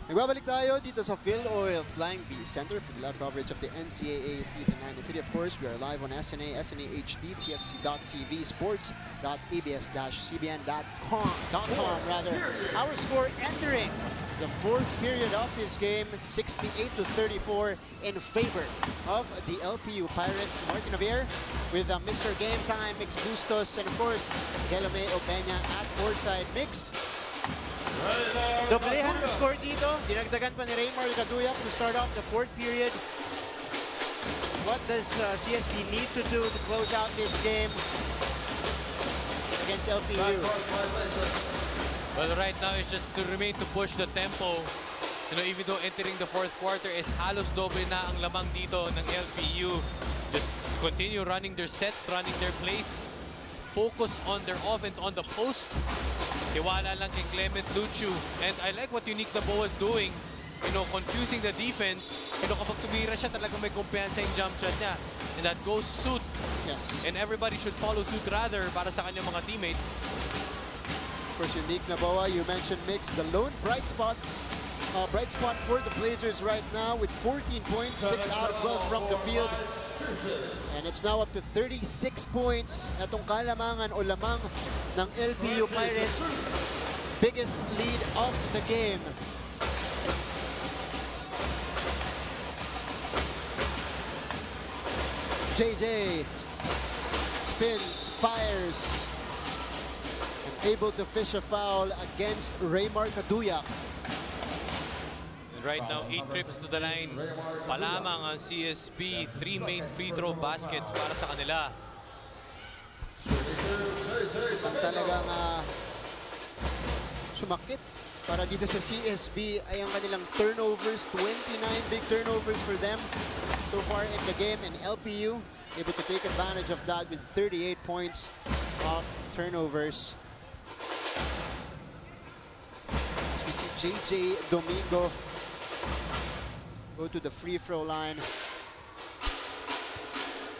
Nagbabalik tayo dito sa Phil Oil Flying V Center for the live coverage of the NCAA Season 93. Of course, we are live on SNA, SNA HD, TFC.TV, sports.abs-cbn.com. Our score entering the fourth period of this game, 68-34 in favor of the LPU Pirates. Martin Javier with Mr. Game Time, Mix Bustos, and of course, Zelome Opeña at courtside. Mix. Doblehan ang score dito. Dinagdagan pa ni Raymar Caduyac to start off the fourth period. What does CSB need to do to close out this game against LPU? Well, right now it's just to remain to push the tempo. You know, even though entering the fourth quarter is halos doble na ang lamang dito ng LPU. Just continue running their sets, running their plays. Focus on their offense on the post. Tiwala lang kay Clement Luchu. And I like what Unique Nabo is doing. You know, confusing the defense. You know, kapag tumira siya, talagang may kumpiyansa yung jump shot niya. And that goes suit. Yes. And everybody should follow suit rather para sa kanyang mga teammates. Of course, Unique Naboa, you mentioned Mix, the lone bright spot for the Blazers right now with 14 points, 6 out of 12 from the field. And it's now up to 36 points. Itong kalamangan o lamang ng LPU Pirates. Biggest lead of the game. JJ spins, fires, and able to fish a foul against Raymar Caduyac. Right now, 8 trips to the line. Palamang ang CSB, 3 main free throw baskets para sa kanila. Ang talagang sumakit para dito sa CSB ay ang kanilang turnovers. 29 big turnovers for them so far in the game. And LPU able to take advantage of that with 38 points of turnovers. As we see JJ Domingo go to the free throw line.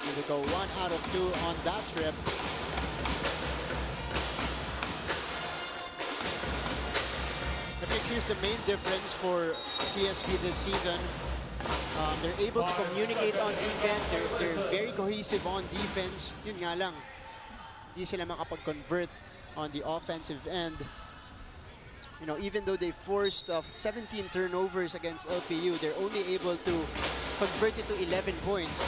He will go 1 out of 2 on that trip. I think here's the main difference for CSB this season. They're able to communicate on defense. They're very cohesive on defense. Yun nga lang, di sila makapag-convert on the offensive end. You know, even though they forced 17 turnovers against LPU, they're only able to convert it to 11 points.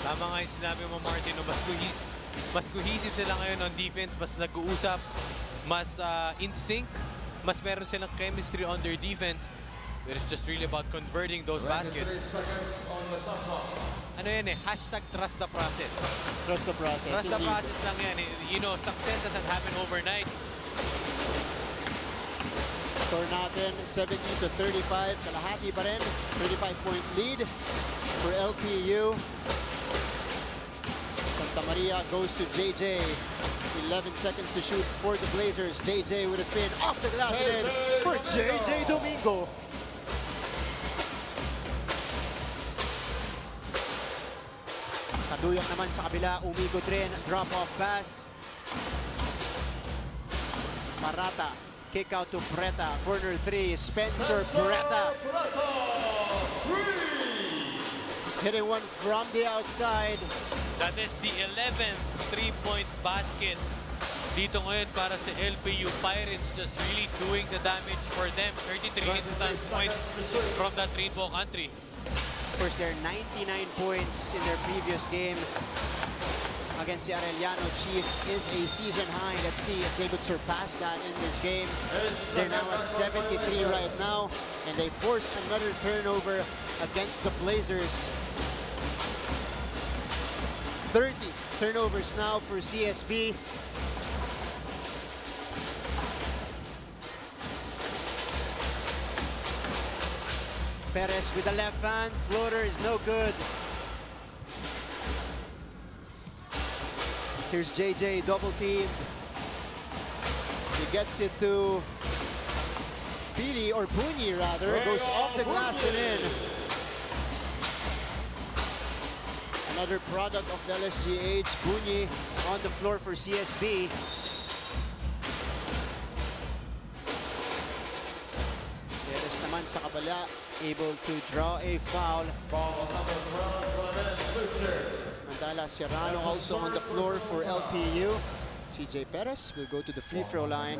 Tama nga yung sinabi mo, Martin, no? Mas cohesive sila ngayon on defense, mas nag-uusap, mas in sync, mas meron silang chemistry on their defense. But it's just really about converting those baskets. Ano yan eh, hashtag trust the process. Trust the process. Trust the process lang yan eh. You know, success doesn't happen overnight. Score natin 70-35, kalahati pa rin, 35-point lead for LPU. Santa Maria goes to JJ. 11 seconds to shoot for the Blazers. JJ with a spin off the glass and in for JJ Domingo. Caduyac naman sa kabila, umigot rin, drop-off pass. Marata, kick out to Preta, corner 3, Spencer Preta. Hitting one from the outside. That is the 11th three-point basket dito ngayon para sa LPU Pirates, just really doing the damage for them. 33 instant points from that rainbow country. Of course, they're 99 points in their previous game against the Arellano Chiefs is a season high. Let's see if they could surpass that in this game. They're now at 73 right now, and they forced another turnover against the Blazers. 30 turnovers now for CSB. Perez with the left hand, floater is no good. Here's JJ double teamed. He gets it to Pili, or Bunyi rather, goes off the glass and in. Another product of the LSGH, Bunyi on the floor for CSB. sa kabala, able to draw a foul. Samantala, Serrano also on the floor for LPU. CJ Perez will go to the free throw line.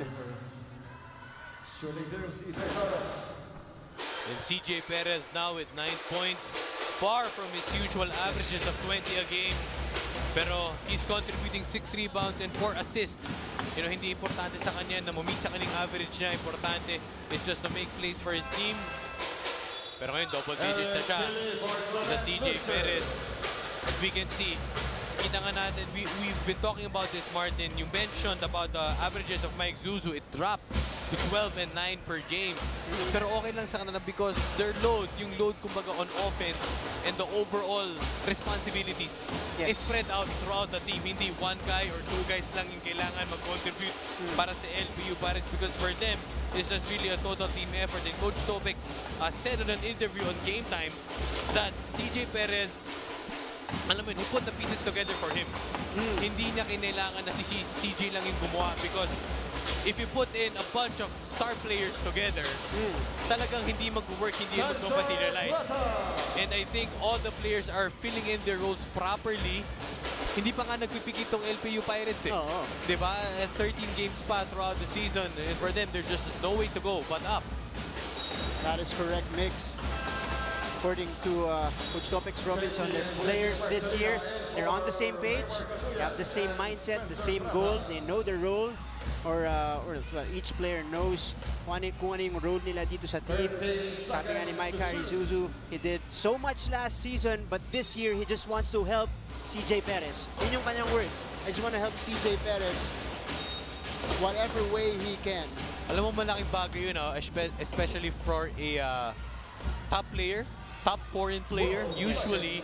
And CJ Perez now with 9 points, far from his usual averages of 20 a game. Pero he's contributing 6 rebounds and 4 assists. You know, hindi importante sa kanya na ma-meet sa kanyang average niya. Importante is just to make plays for his team. Pero ngayon, double digits na siya. The CJ Perez. As we can see, kita nga natin, we've been talking about this, Martin. You mentioned about the averages of Mike Zuzu. It dropped to 12 and 9 per game. Pero okay lang sa kanila because their load, yung load kumbaga on offense and the overall responsibilities is spread out throughout the team. Hindi one guy or two guys lang yung kailangan mag-contribute para sa LPU Pirates because for them, it's just really a total team effort. And Coach Topex said in an interview on Game Time that CJ Perez, alam mo, he put the pieces together for him. Hindi niya kinailangan na si CJ lang yung gumawa because if you put in a bunch of star players together, talagang hindi mag-work, hindi mag-materialize. And I think all the players are filling in their roles properly. Hindi pa nga nagpipikit tong LPU Pirates eh. Diba? 13 games pa throughout the season. And for them, there's just no way to go but up. That is correct, Mix. According to Coach Topex Robinson, the players this year, they're on the same page. They have the same mindset, the same goal. They know their role. Or each player knows kung ano yung role nila dito sa team. Sabi nga ni Mike Zuzu, he did so much last season, but this year he just wants to help CJ Perez. Yun yung kanyang words. I just want to help CJ Perez whatever way he can. Alam mo, malaking bagay yun, especially for a top player, top foreign player. Usually,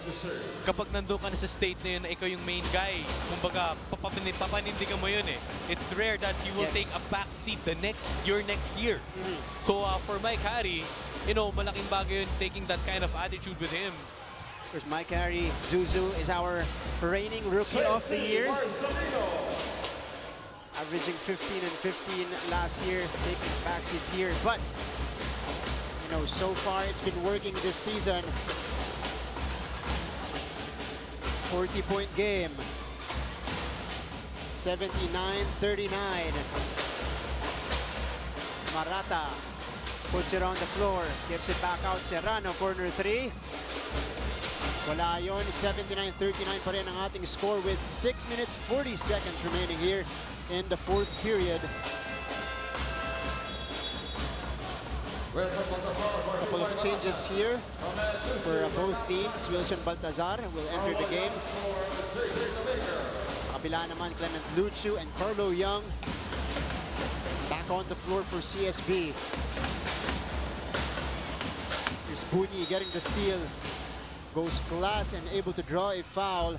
kapag nandun ka na sa state na yun, na ikaw yung main guy, kumbaga, papanindigan mo yun eh. It's rare that you will take a back seat next year. So, for Mike Harry, you know, malaking bagay yun, taking that kind of attitude with him. Because Mike Harry, Zuzu is our reigning Rookie of the Year. Averaging 15 and 15 last year, taking a backseat here. But you know, so far it's been working this season. 40-point game. 79-39. Marata puts it on the floor, gives it back out. Serrano, corner 3. Wala yun. 79-39 pa rin ang ating score with 6 minutes 40 seconds remaining here in the fourth period. Couple of changes here for both teams. Wilson Baltazar will enter the game. Sa kabila naman, Clement Luchu and Carlo Young back on the floor for CSB. Here's Bunyi getting the steal. Goes glass and able to draw a foul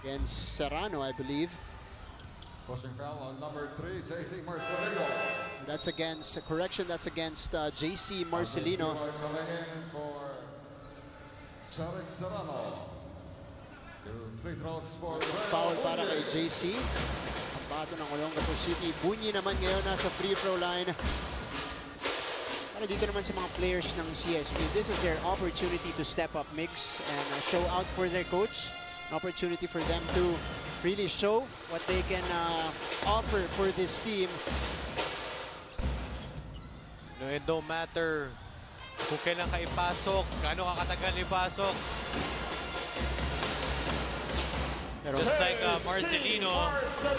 against Serrano, I believe. Pushing foul on number 3, JC Marcelino. That's against, correction, that's against JC Marcelino. Coming in for Jarek Serrano. 2 free throws for Foul para kay JC. Ang bato ng Olongapo City. Bunyi naman ngayon nasa free throw line. Para dito naman sa mga players ng CSB, this is their opportunity to step up, Mix, and show out for their coach. An opportunity for them to really show what they can offer for this team. No, it don't matter kung kailan ka ipasok, gaano ka katagal ipasok. Pero just like Marcelino,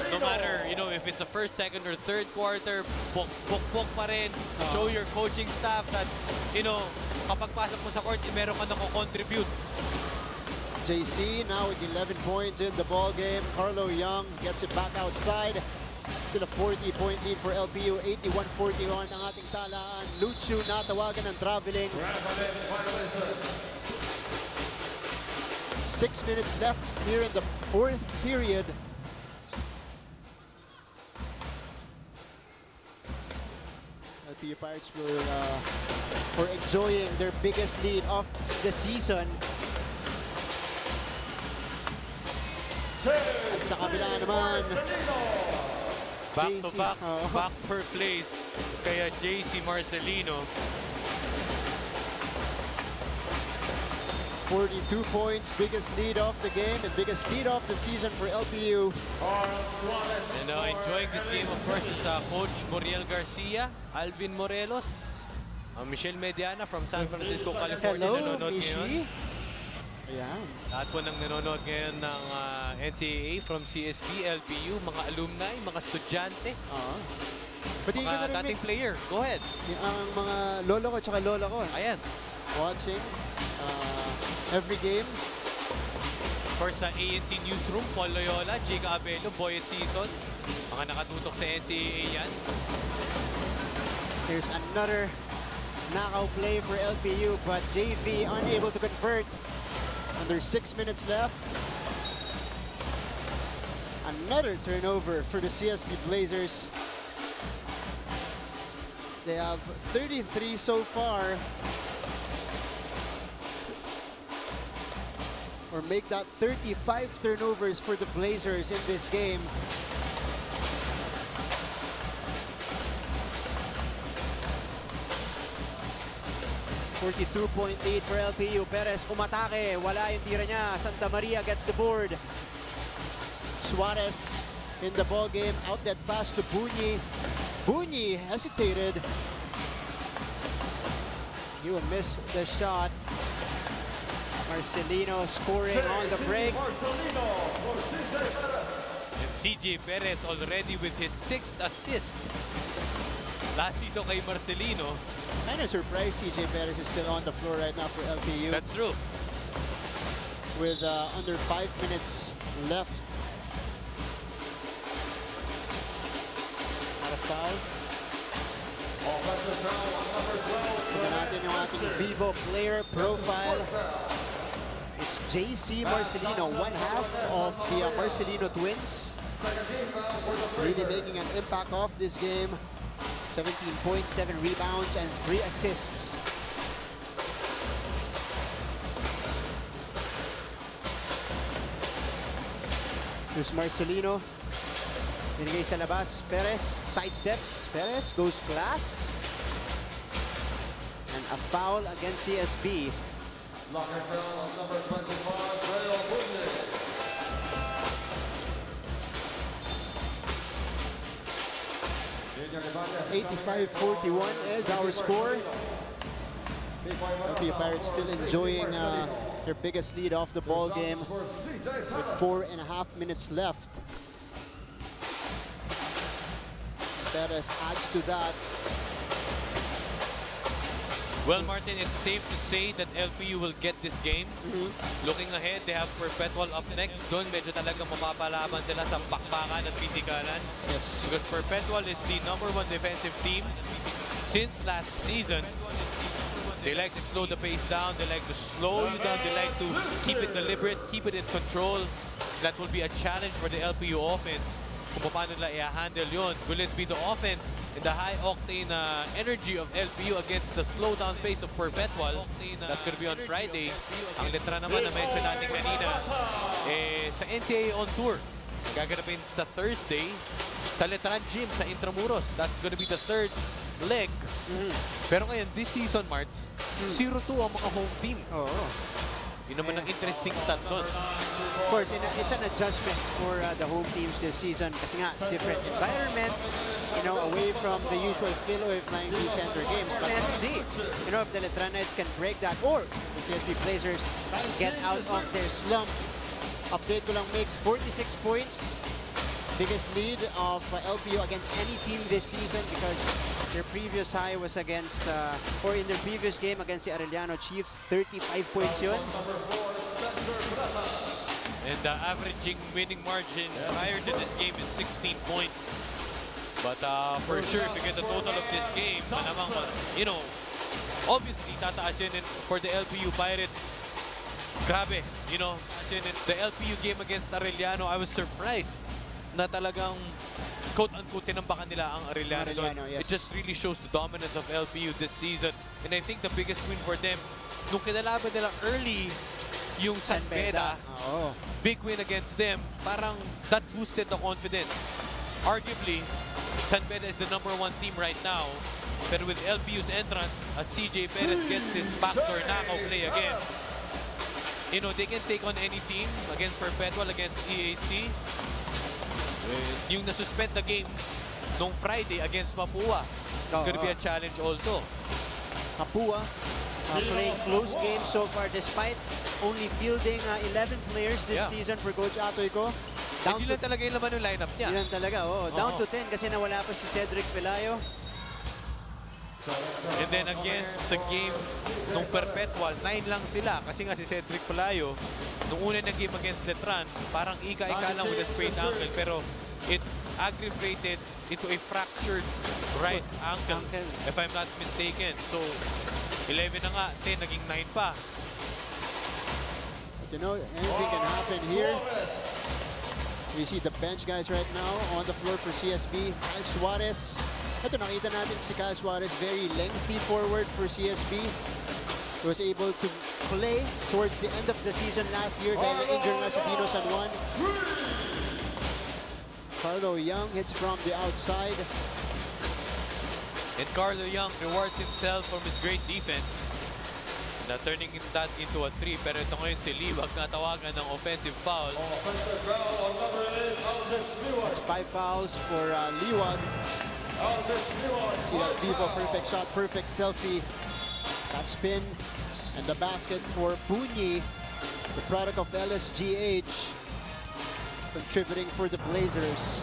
no matter, you know, if it's the first, second, or third quarter, bok pa rin. Show your coaching staff that, you know, kapag pasok mo sa court, meron ka na ko-contribute. JC now with 11 points in the ball game. Carlo Young gets it back outside. Still a 40-point lead for LPU. 81-41 ang ating talaan. Luchu natawagan ng traveling. 6 minutes left here in the fourth period. LPU Pirates will are enjoying their biggest lead of the season. At sa kabila naman, back to back per plays. kaya JC Marcelino. 42 points, biggest lead of the game and biggest lead of the season for LPU. And enjoying this game, of course, is Coach Muriel Garcia, Alvin Morelos, Michelle Mediana from San Francisco, California. Hello, nanonood Michi. ngayon. Ayan. Lahat po nang nanonood ngayon ng NCAA from CSB, LPU, mga alumni, mga estudyante, Pati mga dating player. Go ahead. Ang mga lolo ko tsaka lola ko Ayan. watching every game. Of course, sa ANC Newsroom, Paul Loyola, Jika Abello, Boyet Season. Mga nakatutok sa NCAA yan. Here's another knockout play for LPU, but JV unable to convert. Under 6 minutes left. Another turnover for the CSB Blazers. They have 33 so far. Or make that 35 turnovers for the Blazers in this game. .8 for LPU. Perez umatake. Wala yung tira niya. Santa Maria gets the board. Suarez in the ball game. Outlet pass to Bunyi. Bunyi hesitated. He will miss the shot. Marcelino scoring on the break. And CJ Perez already with his 6th assist. Lahat dito kay Marcelino. Kind of surprised CJ Perez is still on the floor right now for LPU. That's true. With under 5 minutes left. Not a foul. Offensive foul on number 12. Tignan natin yung ating Vivo player profile. It's JC Marcelino, one half of the Marcelino twins. Really making an impact off this game. 17 points, 7 rebounds, and 3 assists. Here's Marcelino. Binigay sa labas. Perez sidesteps. Perez goes glass. And a foul against CSB. Locker foul on number 25, Rayo Bunye. 85-41 is our score. LPU Pirates still enjoying their biggest lead off the ball game with 4.5 minutes left. Perez adds to that. Well, Martin, it's safe to say that LPU will get this game. Looking ahead, they have Perpetual up next. Doon medyo talagang mapapalaban sila sa pakpakan at pisikalan. Yes. Because Perpetual is the #1 defensive team since last season. They like to slow the pace down. They like to slow you down. They like to keep it deliberate, keep it in control. That will be a challenge for the LPU offense. Kung paano nila i-handle yun. Will it be the offense and the high-octane energy of LPU against the slow-down pace of Perpetual? That's going to be on Friday. Ang letra naman na mention natin kanina, sa NCAA on Tour. Gaganapin sa Thursday sa Letran Gym sa Intramuros. That's going to be the 3rd leg. Pero ngayon, this season, Marts, 0-2 ang mga home team. Yun naman ang interesting stat doon. Of course, it's an adjustment for the home teams this season kasi nga, different environment, you know, away from the usual Philoe Flying V Center games. But let's see, you know, if the Letranites can break that or the CSB Blazers get out of their slump. Update ko lang, makes 46 points. Biggest lead of LPU against any team this season because their previous high was against, or in their previous game against the Arellano Chiefs, 35 points yun. And the averaging winning margin prior to this game is 16 points. But for sure, if you get the total of this game, malamang mas, you know, obviously, tataas yun for the LPU Pirates. Grabe, you know, as in the LPU game against Arellano, I was surprised na talagang quote-unquote tinambakan nila ang Arellano. Yes. It just really shows the dominance of LPU this season. And I think the biggest win for them, nung kinalaban nila early yung San Beda, big win against them, parang that boosted the confidence. Arguably, San Beda is the #1 team right now. But with LPU's entrance, as CJ Perez gets this backdoor knockout play again, you know, they can take on any team against Perpetual, against EAC. Yung nasuspend the game nung Friday against Mapua, it's going to be a challenge also. Mapua playing close games so far despite only fielding 11 players this season for Coach Atoyko. Hindi lang talaga yung laman yung lineup niya. Hindi lang talaga, down to 10 kasi nawala pa si Cedric Pelayo. And then against the game nung Perpetual, 9 lang sila kasi nga si Cedric Pelayo nung una ng game against Letran, parang ika-ika lang with a sprained ankle pero it aggravated into a fractured right ankle if I'm not mistaken. So 11 na nga, 10 naging 9 pa. But you know, anything can happen here. We see the bench guys right now on the floor for CSB. Kyle Suarez. Ito, nakita natin si Kyle Suarez, very lengthy forward for CSB. He was able to play towards the end of the season last year dahil na-injure nga si Dino San Juan. Carlo Young hits from the outside. And Carlo Young rewards himself from his great defense. Na turning that into a 3. Pero ito ngayon si Liwag natawagan ng offensive foul. It's 5 fouls for Liwag. See that Vivo perfect shot, perfect selfie. That spin and the basket for Bunyi, the product of LSGH, contributing for the Blazers.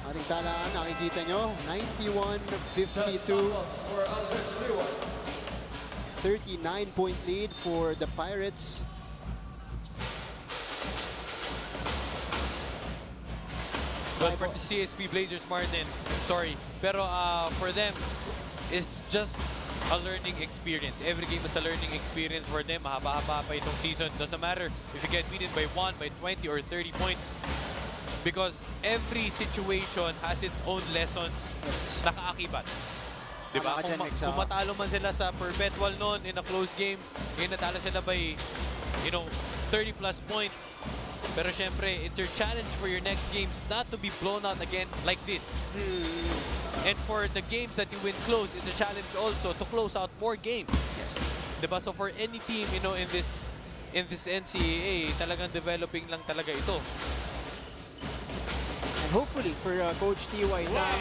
Ating talaan, nakikita nyo, 91-52. 39-point lead for the Pirates. But for the CSB Blazers, Martin, sorry, pero for them, it's just a learning experience. Every game is a learning experience for them. Mahaba-haba pa itong season. Doesn't matter if you get beaten by 1, by 20, or 30 points. Because every situation has its own lessons na kaakibat. Diba? Kung matalo man sila sa Perpetual noon in a close game, natalo sila by, 30+ points. Pero syempre, it's your challenge for your next games not to be blown out again like this. And for the games that you win close, it's a challenge also to close out more games. Yes. Diba? So for any team, in this NCAA, talagang developing lang talaga ito. And hopefully for Coach T.Y. Tam,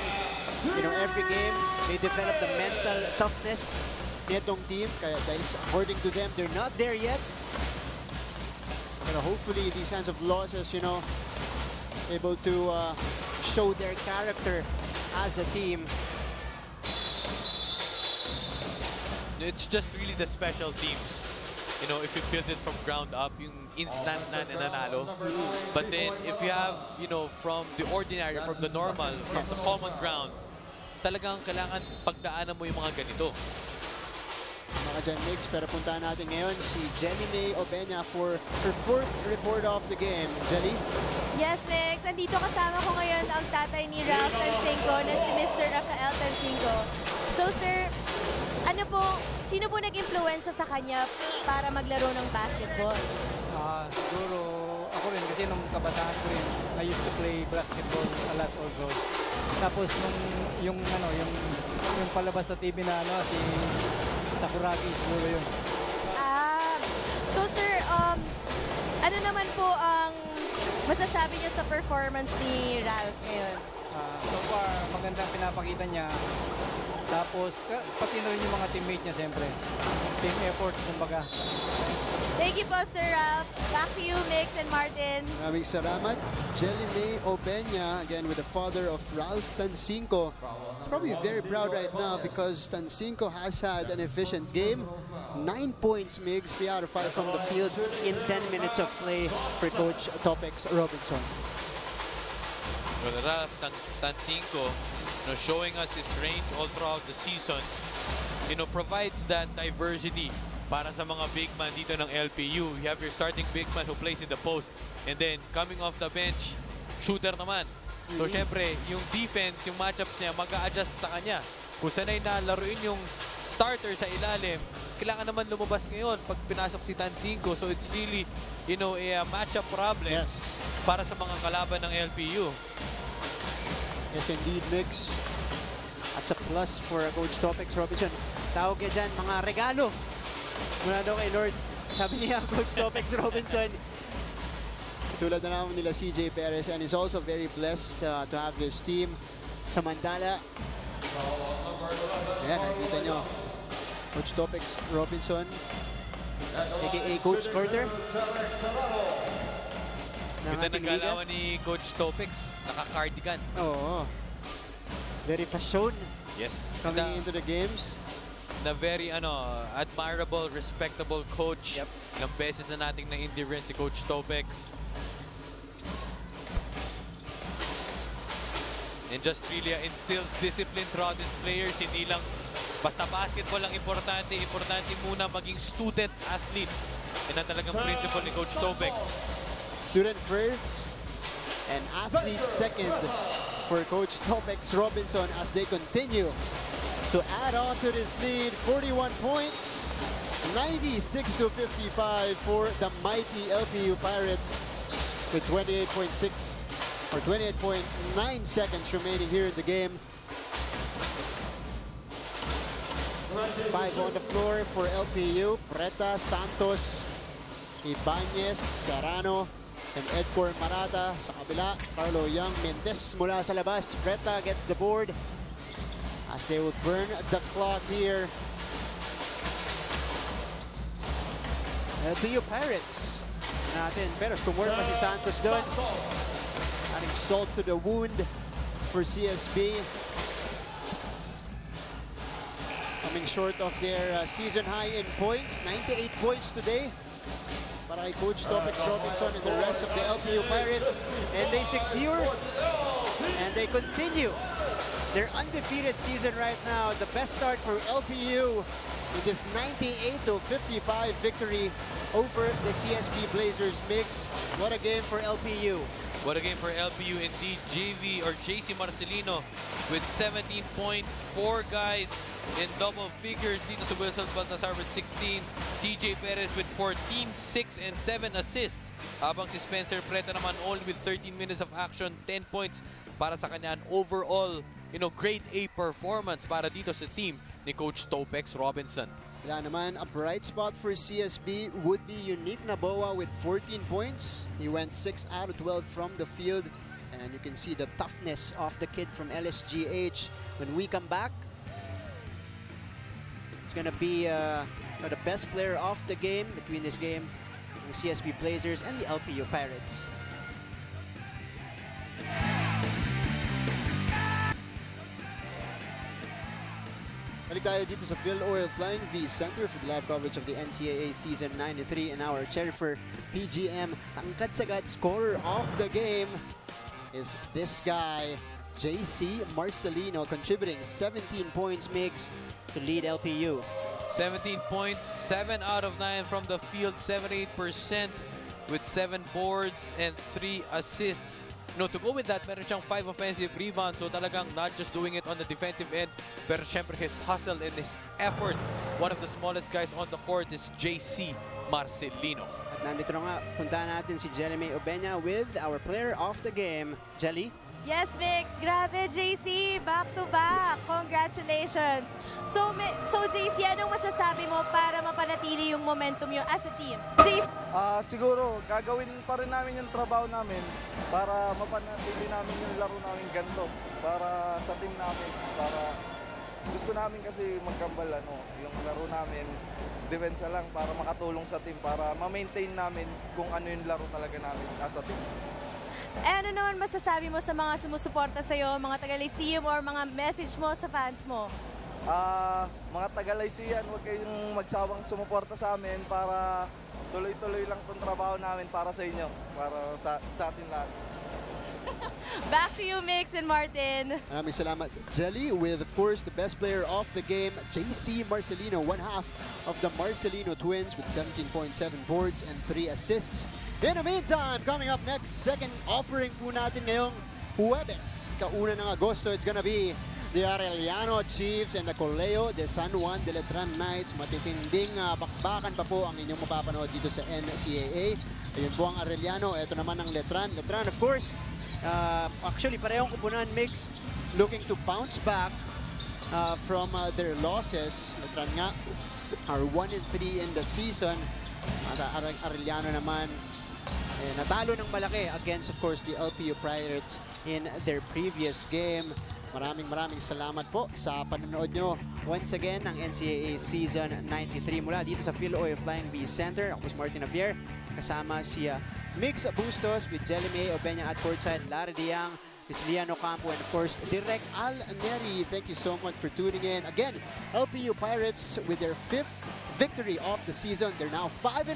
every game, they develop the mental toughness nitong team. Kaya dahil according to them, they're not there yet. Hopefully these kinds of losses, able to show their character as a team. It's just really the special teams. If you build it from ground up, yung instant na nanalo. But then if you have, from the ordinary, from the normal, from the common ground, talagang kailangan pagdaanan mo yung mga ganito. Mga Jen Mix, pero puntahan natin ngayon si Jenny May Obeña for her 4th report of the game. Jenny? Yes, Mix. Andito kasama ko ngayon ang tatay ni Ralph Tansinko na si Mr. Rafael Tansinko. So, sir, sino po nag-influensya sa kanya para maglaro ng basketball? Siguro ako rin kasi nung kabataan ko rin, I used to play basketball a lot also. Tapos yung palabas sa TV na si Sakuragi, siguro yun. So sir, ano naman po ang masasabi niyo sa performance ni Ralph ngayon? So far, magandang pinapakita niya. Tapos, pati na rin yung mga teammate niya siyempre. Team effort, kumbaga. Thank you po, Sir Ralph. Back to you, Mix and Martin. Maraming salamat. Jelly May Obeña, again with the father of Ralph Tansinko. Probably very proud right now because Tansinko has had an efficient game. 9 points, Migs, 3 out of 5 from the field In 10 minutes of play for Coach Topex Robinson. Well, Ralph Tansinko, showing us his range all throughout the season, provides that diversity para sa mga big man dito ng LPU. You have your starting big man who plays in the post, and then coming off the bench, shooter naman. So syempre, yung defense, yung matchups niya, mag-a-adjust sa kanya. Kung sanay na laruin yung starter sa ilalim, kailangan naman lumabas ngayon pag pinasok si Tansinko. So it's really, a matchup problem. Yes. para sa mga kalaban ng LPU. Yes, indeed, Mix. That's a plus for Coach Topex Robinson. Tawag niya dyan, mga regalo. Mula daw kay Lord. Sabi niya, Coach Topex Robinson. Tulad na naman nila CJ Perez, and he's also very blessed to have this team. Sa Mandala. Ayan, nakikita nyo. Coach Topex Robinson, aka Coach Carter. Ganda ng galawan ni Coach Topex, naka-cardigan. Oo. Very fashion. Yes. Coming into the games. Na very admirable, respectable coach. Yep. Ilang beses na nating na-indie rin si Coach Topex. And just really instills discipline throughout his players. Hindi lang basta basketball ang importante. Importante muna maging student athlete. Yan ang talagang principle ni Coach Topex. Student first and athlete second for Coach Topex Robinson as they continue to add on to this lead. 41 points, 96-55 for the mighty LPU Pirates with 28.6 or 28.9 seconds remaining here in the game. 5 on the floor for LPU. Preta, Santos, Ibanez, Serrano, and Edcor Marata sa kabila. Carlo Young, Mendez mula sa labas. Preta gets the board as they will burn the clock here. LPU Pirates natin. Pero skumor pa si Santos doon. Adding salt to the wound for CSB. Coming short of their season high in points. 98 points today para kay Coach Topex Robinson and the rest of the LPU Pirates. And they secure and they continue their undefeated season right now. The best start for LPU in this 98-55 victory over the CSB Blazers. Mix. What a game for LPU. What a game for LPU indeed. JC Marcelino with 17 points, 4 guys in double figures dito sa Wilson Baltasar with 16, CJ Perez with 14, 6 and 7 assists. Habang si Spencer Preta naman only with 13 minutes of action, 10 points para sa kanya. Overall, grade A performance para dito sa team ni Coach Topex Robinson. Wala naman, a bright spot for CSB would be Unique Naboa with 14 points. He went 6 out of 12 from the field. And you can see the toughness of the kid from LSGH. When we come back, it's going to be the best player of the game between this game, the CSB Blazers and the LPU Pirates. Balik tayo dito sa Phil Oil Flying V Center for the live coverage of the NCAA Season 93, and our chair for PGM tangkad-sagad scorer of the game is this guy, JC Marcelino, contributing 17 points mix to lead LPU. 17 points, 7 out of 9 from the field, 78% with 7 boards and 3 assists. To go with that, meron siyang 5 offensive rebounds. So talagang not just doing it on the defensive end, pero syempre his hustle and his effort. One of the smallest guys on the court is JC Marcelino. At nandito na nga, puntahan natin si Jelly May Obeña with our player of the game, Jelly. Yes, Mix. Grabe, JC. Back to back. Congratulations. So JC, anong masasabi mo para mapanatili yung momentum nyo as a team? JC? Siguro, gagawin pa rin namin yung trabaho namin para mapanatili namin yung laro namin ganito. Para sa team namin. Para gusto namin kasi magkambal, yung laro namin. Defense lang para makatulong sa team. Para ma-maintain namin kung ano yung laro talaga namin as a team. Ano naman masasabi mo sa mga sumusuporta sa'yo, mga taga-Lyceum or mga message mo sa fans mo? Mga taga-Lyceum, huwag kayong magsawang sumuporta sa amin para tuloy-tuloy lang itong trabaho namin para sa inyo, para sa atin lahat. Back to you, Mix and Martin. Maraming salamat, Jelly, with, of course, the best player of the game, JC Marcelino, one half of the Marcelino twins with 17.7 boards and 3 assists. In the meantime, coming up next, second offering po natin ngayong Huwebes, kauna ng Agosto, it's gonna be The Arellano Chiefs and the Coleo de San Juan de Letran Knights. Matitinding bakbakan pa po ang inyong mapapanood dito sa NCAA. Ayun po ang Arellano. Ito naman ang Letran. Letran, of course, actually parehong kupunan mix, looking to bounce back from their losses. Letran nga are 1-3 in the season. Arellano naman natalo ng malaki against, of course, the LPU Pirates in their previous game. Maraming salamat po sa panonood nyo once again ng NCAA Season 93 mula dito sa Phil Oil Flying V Center. Ako si Martin Javier, kasama si Mix Bustos with Jelly May Opeña at courtside, Lara Diang, Liano Campo, and of course, Direk Al Neri. Thank you so much for tuning in. Again, LPU Pirates with their 5th victory of the season. They're now 5-0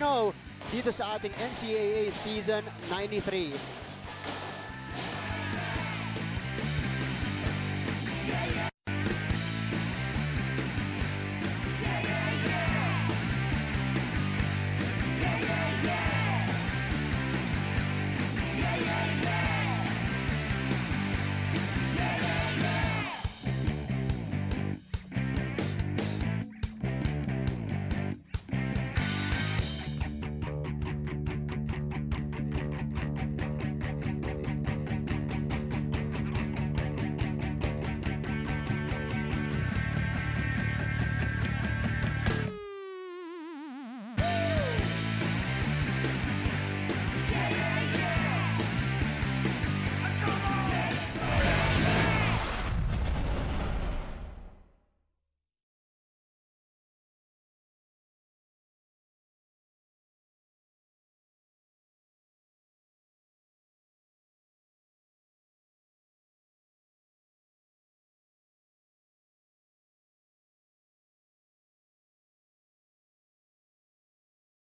dito sa ating NCAA Season 93.